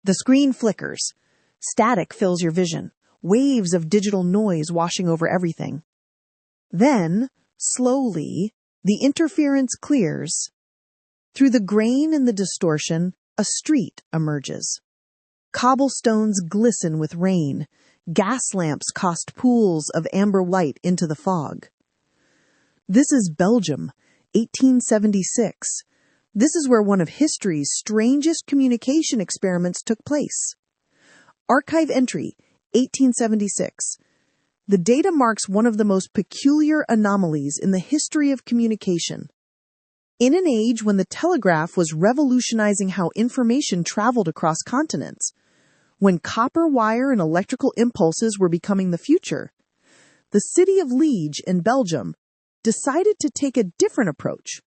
The screen flickers. Static fills your vision. Waves of digital noise washing over everything. Then, slowly, the interference clears. Through the grain and the distortion, a street emerges. Cobblestones glisten with rain. Gas lamps cast pools of amber light into the fog. This is Belgium, 1876. This is where one of history's strangest communication experiments took place. Archive entry, 1876. The data marks one of the most peculiar anomalies in the history of communication. In an age when the telegraph was revolutionizing how information traveled across continents, when copper wire and electrical impulses were becoming the future, the city of Liège in Belgium decided to take a different approach.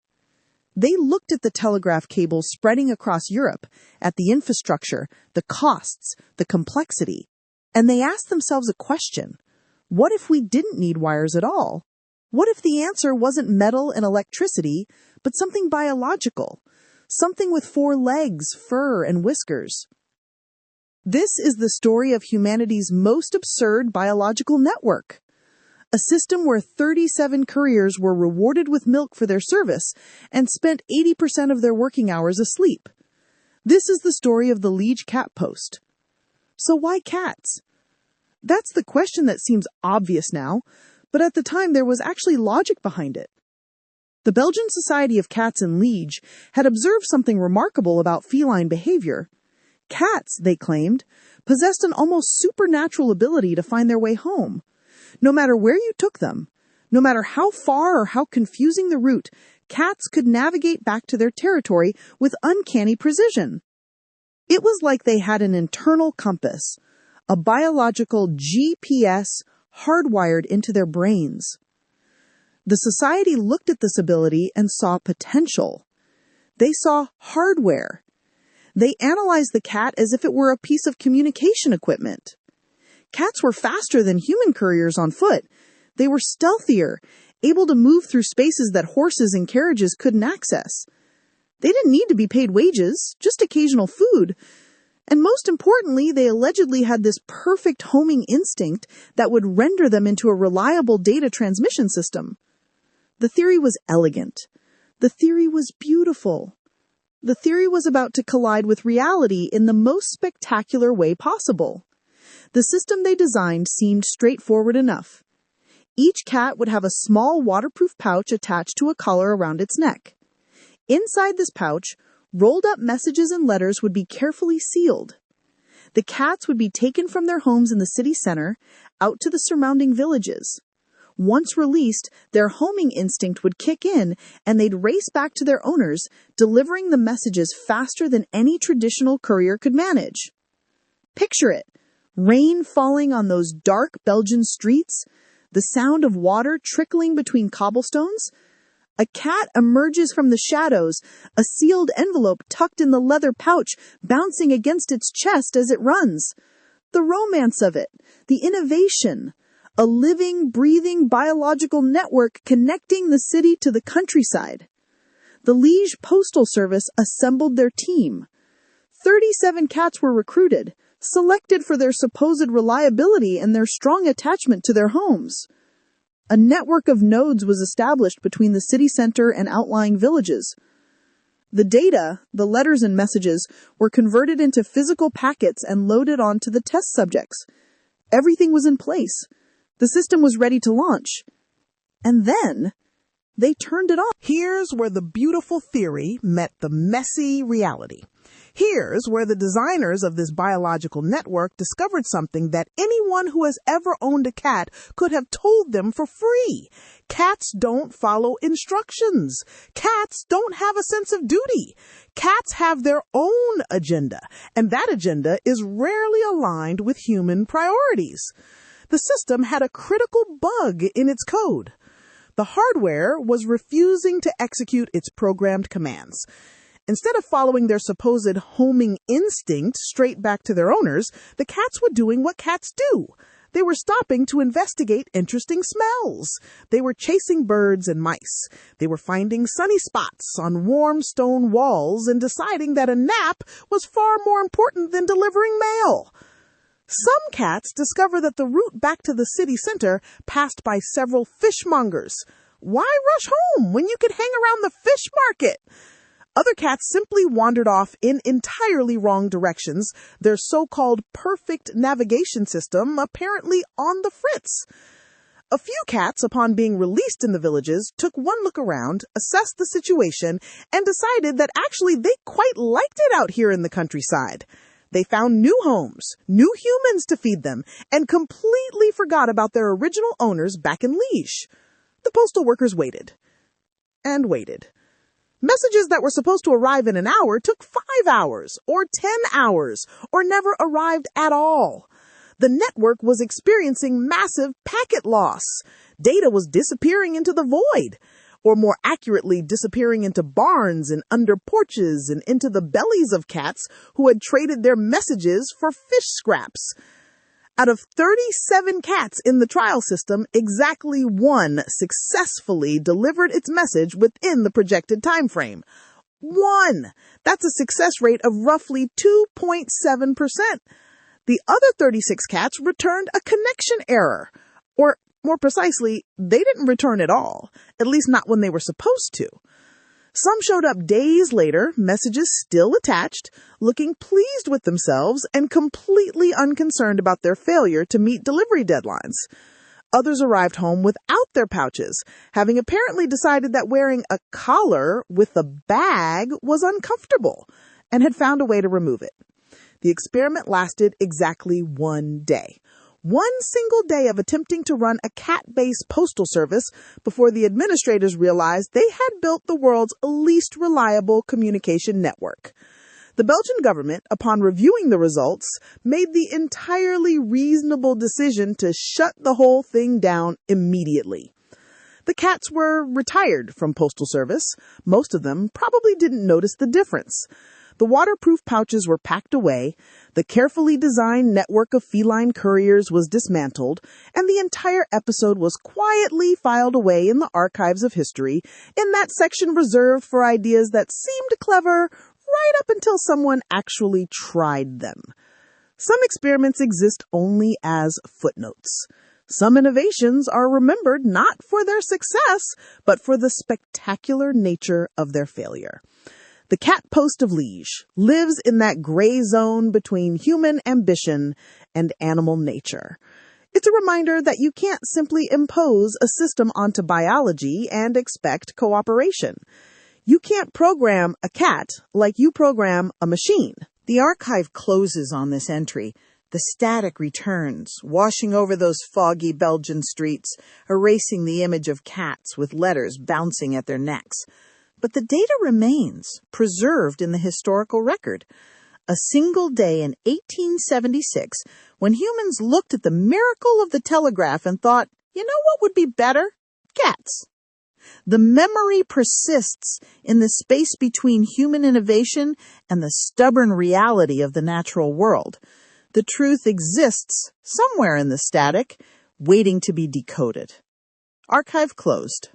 They looked at the telegraph cables spreading across Europe, at the infrastructure, the costs, the complexity, and they asked themselves a question. What if we didn't need wires at all? What if the answer wasn't metal and electricity, but something biological, something with 4 legs, fur, and whiskers? This is the story of humanity's most absurd biological network. A system where 37 couriers were rewarded with milk for their service and spent 80% of their working hours asleep. This is the story of the Liège cat post. So why cats? That's the question that seems obvious now, but at the time there was actually logic behind it. The Belgian Society of Cats in Liège had observed something remarkable about feline behavior. Cats, they claimed, possessed an almost supernatural ability to find their way home. No matter where you took them, no matter how far or how confusing the route, cats could navigate back to their territory with uncanny precision. It was like they had an internal compass, a biological GPS hardwired into their brains. The society looked at this ability and saw potential. They saw hardware. They analyzed the cat as if it were a piece of communication equipment. Cats were faster than human couriers on foot. They were stealthier, able to move through spaces that horses and carriages couldn't access. They didn't need to be paid wages, just occasional food. And most importantly, they allegedly had this perfect homing instinct that would render them into a reliable data transmission system. The theory was elegant. The theory was beautiful. The theory was about to collide with reality in the most spectacular way possible. The system they designed seemed straightforward enough. Each cat would have a small waterproof pouch attached to a collar around its neck. Inside this pouch, rolled-up messages and letters would be carefully sealed. The cats would be taken from their homes in the city center out to the surrounding villages. Once released, their homing instinct would kick in, and they'd race back to their owners, delivering the messages faster than any traditional courier could manage. Picture it. Rain falling on those dark Belgian streets, the sound of water trickling between cobblestones. A cat emerges from the shadows, a sealed envelope tucked in the leather pouch, bouncing against its chest as it runs. The romance of it, the innovation, a living, breathing biological network connecting the city to the countryside. The Liège Postal Service assembled their team. 37 cats were recruited, selected for their supposed reliability and their strong attachment to their homes. A network of nodes was established between the city center and outlying villages. The data, the letters and messages, were converted into physical packets and loaded onto the test subjects. Everything was in place. The system was ready to launch. And then they turned it on. Here's where the beautiful theory met the messy reality. Here's where the designers of this biological network discovered something that anyone who has ever owned a cat could have told them for free. Cats don't follow instructions. Cats don't have a sense of duty. Cats have their own agenda, and that agenda is rarely aligned with human priorities. The system had a critical bug in its code. The hardware was refusing to execute its programmed commands. Instead of following their supposed homing instinct straight back to their owners, the cats were doing what cats do. They were stopping to investigate interesting smells. They were chasing birds and mice. They were finding sunny spots on warm stone walls and deciding that a nap was far more important than delivering mail. Some cats discover that the route back to the city center passed by several fishmongers. Why rush home when you could hang around the fish market? Other cats simply wandered off in entirely wrong directions, their so-called perfect navigation system apparently on the fritz. A few cats, upon being released in the villages, took one look around, assessed the situation, and decided that actually they quite liked it out here in the countryside. They found new homes, new humans to feed them, and completely forgot about their original owners back in Liège. The postal workers waited. And waited. Messages that were supposed to arrive in an hour took 5 hours, or 10 hours, or never arrived at all. The network was experiencing massive packet loss. Data was disappearing into the void. Or more accurately, disappearing into barns and under porches and into the bellies of cats who had traded their messages for fish scraps. Out of 37 cats in the trial system, exactly one successfully delivered its message within the projected time frame. 1! That's a success rate of roughly 2.7%. The other 36 cats returned a connection error. Or, more precisely, they didn't return at all, at least not when they were supposed to. Some showed up days later, messages still attached, looking pleased with themselves and completely unconcerned about their failure to meet delivery deadlines. Others arrived home without their pouches, having apparently decided that wearing a collar with a bag was uncomfortable, and had found a way to remove it. The experiment lasted exactly 1 day. 1 single day of attempting to run a cat-based postal service before the administrators realized they had built the world's least reliable communication network. The Belgian government, upon reviewing the results, made the entirely reasonable decision to shut the whole thing down immediately. The cats were retired from postal service. Most of them probably didn't notice the difference. The waterproof pouches were packed away, the carefully designed network of feline couriers was dismantled, and the entire episode was quietly filed away in the archives of history, in that section reserved for ideas that seemed clever right up until someone actually tried them. Some experiments exist only as footnotes. Some innovations are remembered not for their success, but for the spectacular nature of their failure. The cat post of Liège lives in that gray zone between human ambition and animal nature. It's a reminder that you can't simply impose a system onto biology and expect cooperation. You can't program a cat like you program a machine. The archive closes on this entry. The static returns, washing over those foggy Belgian streets, erasing the image of cats with letters bouncing at their necks. But the data remains, preserved in the historical record. A single day in 1876, when humans looked at the miracle of the telegraph and thought, you know what would be better? Cats. The memory persists in the space between human innovation and the stubborn reality of the natural world. The truth exists somewhere in the static, waiting to be decoded. Archive closed.